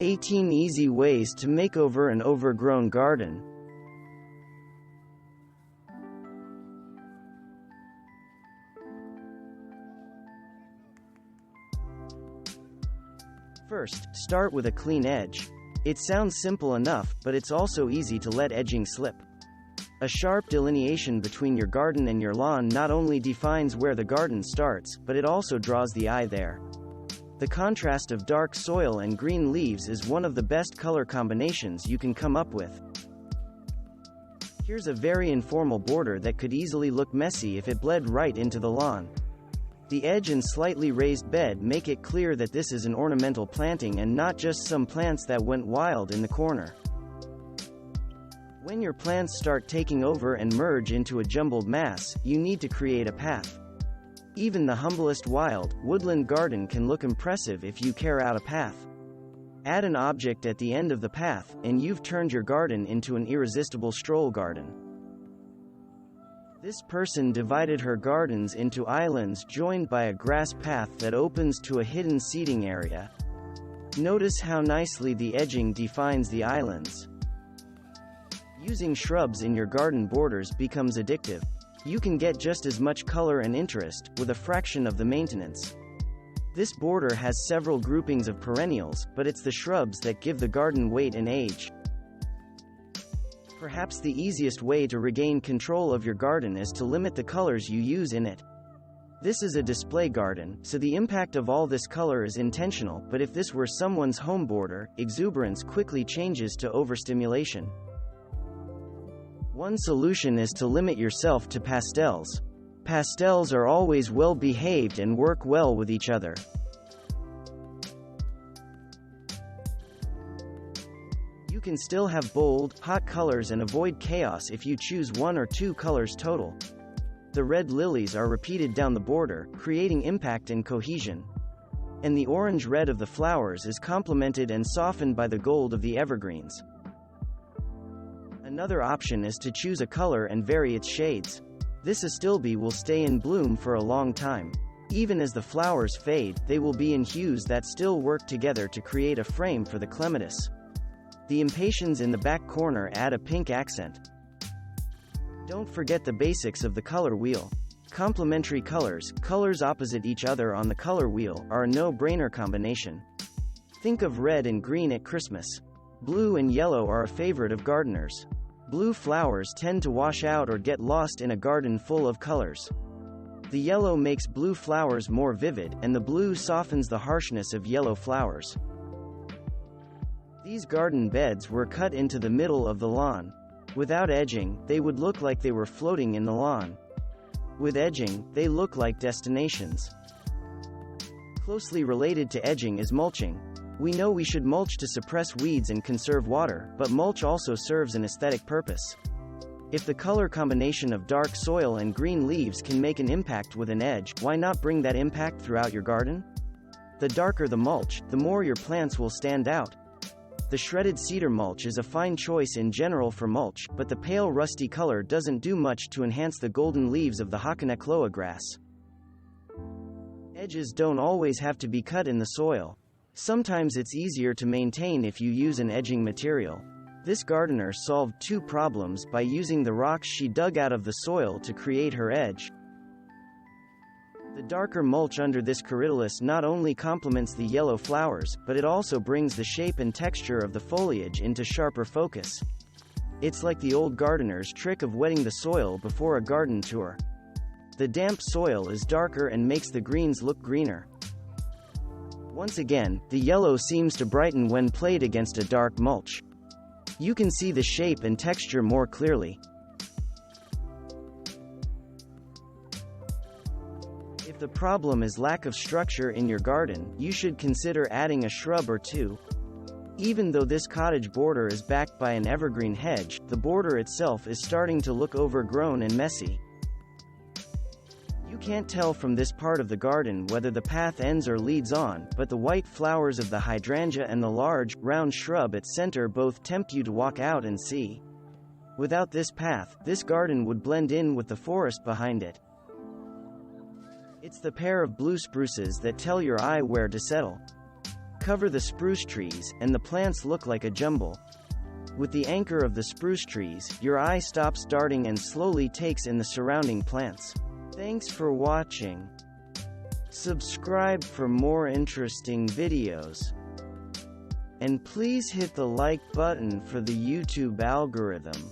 18 Easy Ways to Make Over an Overgrown Garden. First, start with a clean edge. It sounds simple enough, but it's also easy to let edging slip. A sharp delineation between your garden and your lawn not only defines where the garden starts, but it also draws the eye there. The contrast of dark soil and green leaves is one of the best color combinations you can come up with. Here's a very informal border that could easily look messy if it bled right into the lawn. The edge and slightly raised bed make it clear that this is an ornamental planting and not just some plants that went wild in the corner. When your plants start taking over and merge into a jumbled mass, you need to create a path. Even the humblest wild, woodland garden can look impressive if you carve out a path. Add an object at the end of the path, and you've turned your garden into an irresistible stroll garden. This person divided her gardens into islands joined by a grass path that opens to a hidden seating area. Notice how nicely the edging defines the islands. Using shrubs in your garden borders becomes addictive. You can get just as much color and interest, with a fraction of the maintenance. This border has several groupings of perennials, but it's the shrubs that give the garden weight and age. Perhaps the easiest way to regain control of your garden is to limit the colors you use in it. This is a display garden, so the impact of all this color is intentional, but if this were someone's home border, exuberance quickly changes to overstimulation. One solution is to limit yourself to pastels. Pastels are always well behaved and work well with each other. You can still have bold, hot colors and avoid chaos if you choose one or two colors total. The red lilies are repeated down the border, creating impact and cohesion. And the orange-red of the flowers is complemented and softened by the gold of the evergreens. Another option is to choose a color and vary its shades. This astilbe will stay in bloom for a long time. Even as the flowers fade, they will be in hues that still work together to create a frame for the clematis. The impatiens in the back corner add a pink accent. Don't forget the basics of the color wheel. Complementary colors, colors opposite each other on the color wheel, are a no-brainer combination. Think of red and green at Christmas. Blue and yellow are a favorite of gardeners. Blue flowers tend to wash out or get lost in a garden full of colors. The yellow makes blue flowers more vivid, and the blue softens the harshness of yellow flowers. These garden beds were cut into the middle of the lawn. Without edging, they would look like they were floating in the lawn. With edging, they look like destinations. Closely related to edging is mulching. We know we should mulch to suppress weeds and conserve water, but mulch also serves an aesthetic purpose. If the color combination of dark soil and green leaves can make an impact with an edge, why not bring that impact throughout your garden? The darker the mulch, the more your plants will stand out. The shredded cedar mulch is a fine choice in general for mulch, but the pale rusty color doesn't do much to enhance the golden leaves of the Hakanekloa grass. Edges don't always have to be cut in the soil. Sometimes it's easier to maintain if you use an edging material. This gardener solved two problems by using the rocks she dug out of the soil to create her edge. The darker mulch under this corydalus not only complements the yellow flowers, but it also brings the shape and texture of the foliage into sharper focus. It's like the old gardener's trick of wetting the soil before a garden tour. The damp soil is darker and makes the greens look greener. Once again, the yellow seems to brighten when played against a dark mulch. You can see the shape and texture more clearly. If the problem is lack of structure in your garden, you should consider adding a shrub or two. Even though this cottage border is backed by an evergreen hedge, the border itself is starting to look overgrown and messy. You can't tell from this part of the garden whether the path ends or leads on, but the white flowers of the hydrangea and the large, round shrub at center both tempt you to walk out and see. Without this path, this garden would blend in with the forest behind it. It's the pair of blue spruces that tell your eye where to settle. Cover the spruce trees, and the plants look like a jumble. With the anchor of the spruce trees, your eye stops darting and slowly takes in the surrounding plants. Thanks for watching. Subscribe for more interesting videos. And please hit the like button for the YouTube algorithm.